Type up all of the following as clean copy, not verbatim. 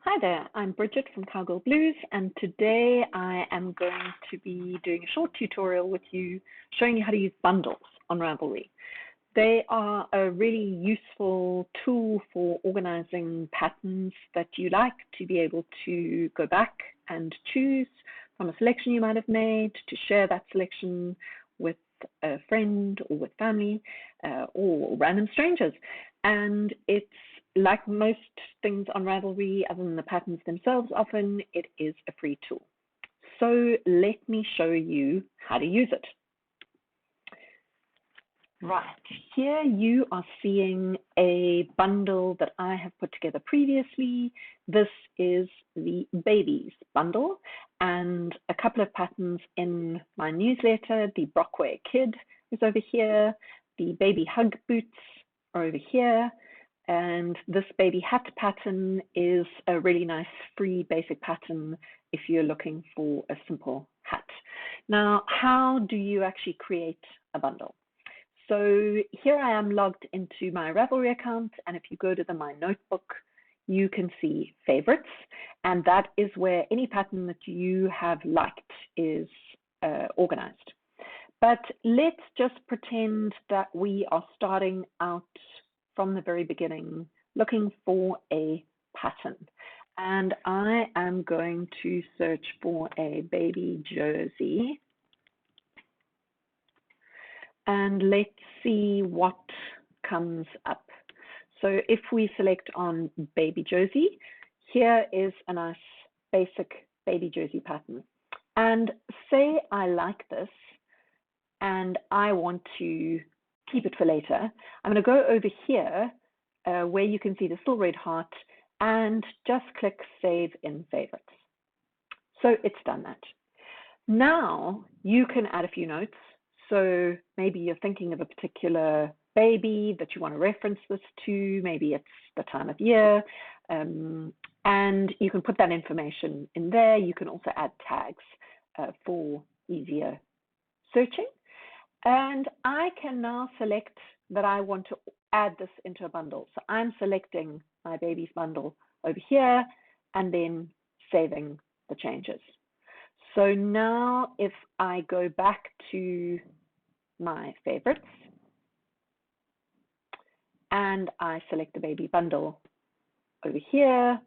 Hi there, I'm Bridget from Cowgirlblues, and today I am going to be doing a short tutorial with you showing you how to use bundles on Ravelry. They are a really useful tool for organizing patterns that you like to be able to go back and choose from a selection you might have made, to share that selection with a friend or with family or random strangers. And it's like most things on Ravelry, other than the patterns themselves, often it is a free tool. So let me show you how to use it. Right, here you are seeing a bundle that I have put together previously. This is the babies bundle, and a couple of patterns in my newsletter. The Brockway kid is over here, the baby hug boots are over here, and this baby hat pattern is a really nice free basic pattern if you're looking for a simple hat. Now, how do you actually create a bundle? So here I am logged into my Ravelry account, and if you go to my notebook, you can see favorites, and that is where any pattern that you have liked is organized. But let's just pretend that we are starting out from the very beginning looking for a pattern, and I am going to search for a baby jersey. And let's see what comes up. So if we select on baby jersey, here is a nice basic baby jersey pattern. And say I like this and I want to keep it for later, I'm going to go over here where you can see the little red heart and just click Save in Favorites. So it's done that. Now you can add a few notes. So maybe you're thinking of a particular baby that you want to reference this to. Maybe it's the time of year, and you can put that information in there. You can also add tags for easier searching. And I can now select that I want to add this into a bundle. So I'm selecting my baby's bundle over here and then saving the changes. So now if I go back to my favorites and I select the baby bundle over here,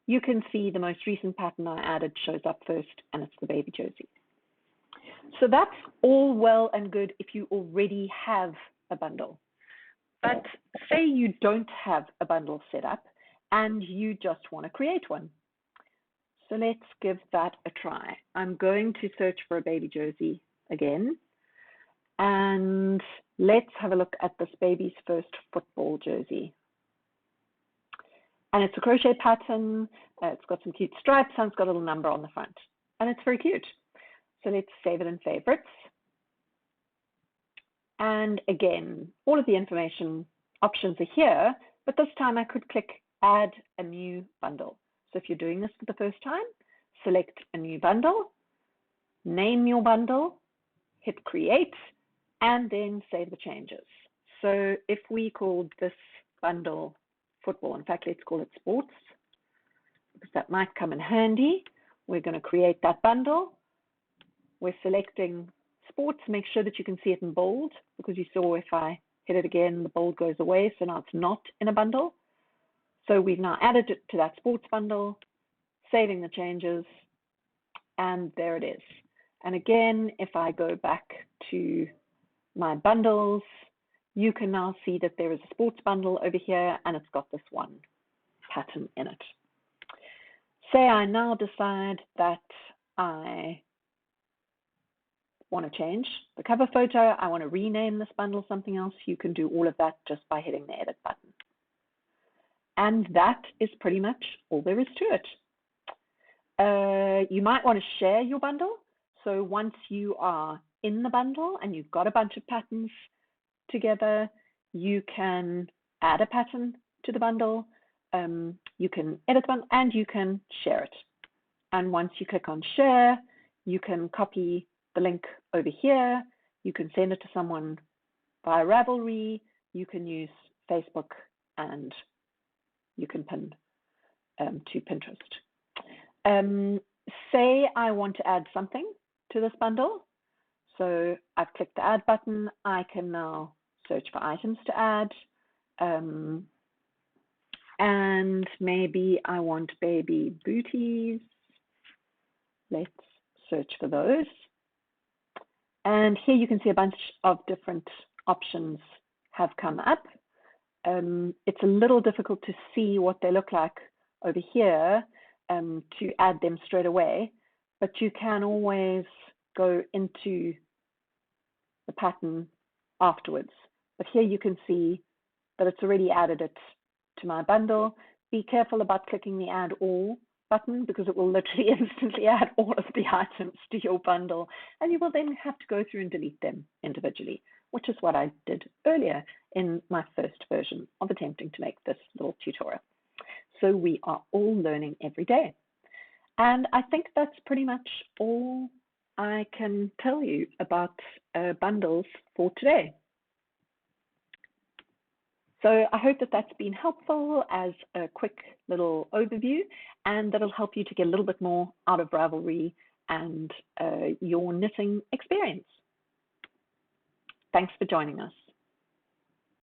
you can see the most recent pattern I added shows up first, and it's the baby jersey. So that's all well and good if you already have a bundle. But say you don't have a bundle set up and you just want to create one. So let's give that a try. I'm going to search for a baby jersey again. And let's have a look at this baby's first football jersey. And it's a crochet pattern. It's got some cute stripes and it's got a little number on the front. And it's very cute. So let's save it in favorites. And again, all of the information options are here, but this time I could click Add a New Bundle. So if you're doing this for the first time, select a new bundle, name your bundle, hit Create, and then save the changes. So if we called this bundle football, in fact, let's call it sports, because that might come in handy. We're going to create that bundle. We're selecting sports. Make sure that you can see it in bold, because you saw if I hit it again, the bold goes away, so now it's not in a bundle. So we've now added it to that sports bundle, saving the changes, and there it is. And again, if I go back to my bundles, you can now see that there is a sports bundle over here and it's got this one pattern in it. Say I now decide that I want to change the cover photo, I want to rename this bundle something else, you can do all of that just by hitting the edit button. And that is pretty much all there is to it. You might want to share your bundle. So once you are in the bundle and you've got a bunch of patterns together, you can add a pattern to the bundle, you can edit one, and you can share it. And once you click on share, you can copy the link over here, you can send it to someone via Ravelry, you can use Facebook, and you can pin to Pinterest. Say I want to add something to this bundle. So I've clicked the add button. I can now search for items to add. And maybe I want baby booties. Let's search for those. And here you can see a bunch of different options have come up. It's a little difficult to see what they look like over here to add them straight away, but you can always go into the pattern afterwards. But here you can see that it's already added it to my bundle. Be careful about clicking the add all button because it will literally instantly add all of the items to your bundle, and you will then have to go through and delete them individually, which is what I did earlier in my first version of attempting to make this little tutorial. So we are all learning every day. And I think that's pretty much all I can tell you about bundles for today. So I hope that that's been helpful as a quick little overview, and that'll help you to get a little bit more out of Ravelry and your knitting experience. Thanks for joining us.